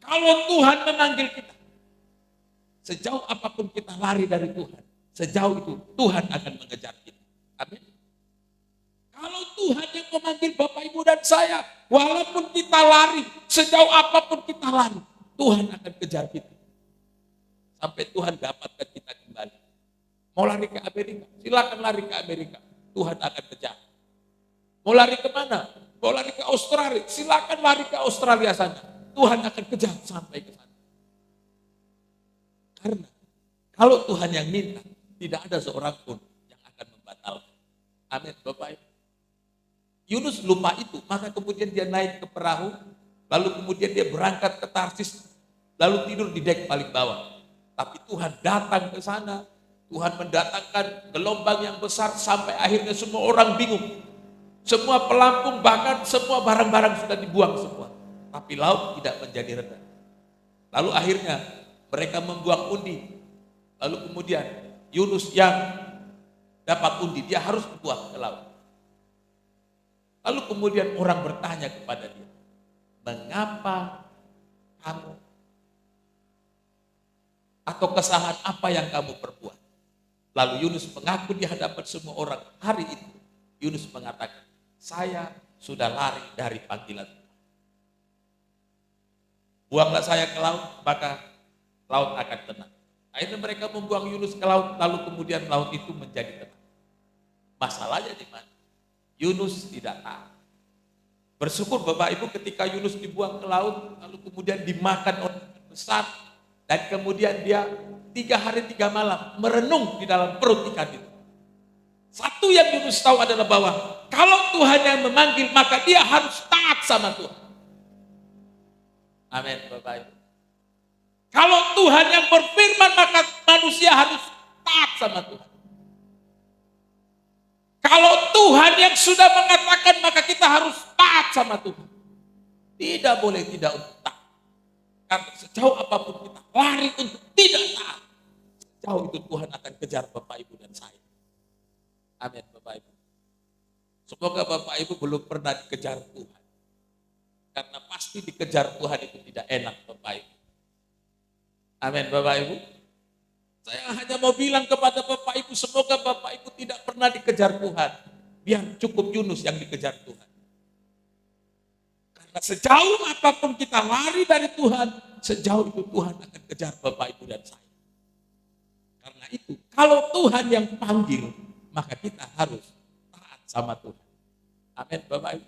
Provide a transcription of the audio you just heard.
Kalau Tuhan memanggil kita, sejauh apapun kita lari dari Tuhan, sejauh itu Tuhan akan mengejar kita. Amin. Kalau Tuhan yang memanggil Bapak, Ibu, dan saya, walaupun kita lari, sejauh apapun kita lari, Tuhan akan kejar kita. Sampai Tuhan dapatkan kita kembali. Mau lari ke Amerika, silakan lari ke Amerika. Tuhan akan kejar. Mau lari ke mana? Mau lari ke Australia, silakan lari ke Australia sana. Tuhan akan kejar sampai ke sana. Karena kalau Tuhan yang minta, tidak ada seorang pun yang akan membatalkan. Amin, Bapak Ibu. Yunus lupa itu, maka kemudian dia naik ke perahu, lalu kemudian dia berangkat ke Tarsis, lalu tidur di dek paling bawah. Tapi Tuhan datang ke sana, Tuhan mendatangkan gelombang yang besar sampai akhirnya semua orang bingung. Semua pelampung, bahkan semua barang-barang sudah dibuang semua. Tapi laut tidak menjadi reda. Lalu akhirnya mereka membuang undi. Lalu kemudian Yunus yang dapat undi, dia harus dibuang ke laut. Lalu kemudian orang bertanya kepada dia, mengapa kamu, atau kesalahan apa yang kamu perbuat? Lalu Yunus mengaku di hadapan semua orang. Hari itu Yunus mengatakan, saya sudah lari dari panggilan Tuhan. Buanglah saya ke laut, maka laut akan tenang. Akhirnya mereka membuang Yunus ke laut, lalu kemudian laut itu menjadi tenang. Masalahnya di mana? Yunus tidak taat. Bersyukur Bapak Ibu ketika Yunus dibuang ke laut, lalu kemudian dimakan oleh ikan besar, dan kemudian dia 3 hari 3 malam merenung di dalam perut ikan itu. Satu yang Yunus tahu adalah bahwa kalau Tuhan yang memanggil, maka dia harus taat sama Tuhan. Amin, Bapak Ibu. Kalau Tuhan yang berfirman, maka manusia harus taat sama Tuhan. Kalau Tuhan yang sudah mengatakan, maka kita harus taat sama Tuhan. Tidak boleh tidak untuk taat. Karena sejauh apapun kita lari untuk tidak taat, sejauh itu Tuhan akan kejar Bapak, Ibu, dan saya. Amin, Bapak Ibu. Semoga Bapak Ibu belum pernah dikejar Tuhan. Karena pasti dikejar Tuhan itu tidak enak, Bapak Ibu. Amin, Bapak Ibu. Saya hanya mau bilang kepada Bapak Ibu, semoga Bapak Ibu tidak pernah dikejar Tuhan. Biar cukup Yunus yang dikejar Tuhan. Karena sejauh apapun kita lari dari Tuhan, sejauh itu Tuhan akan kejar Bapak, Ibu, dan saya. Karena itu, kalau Tuhan yang panggil, maka kita harus taat sama Tuhan. Amin, Bapak Ibu.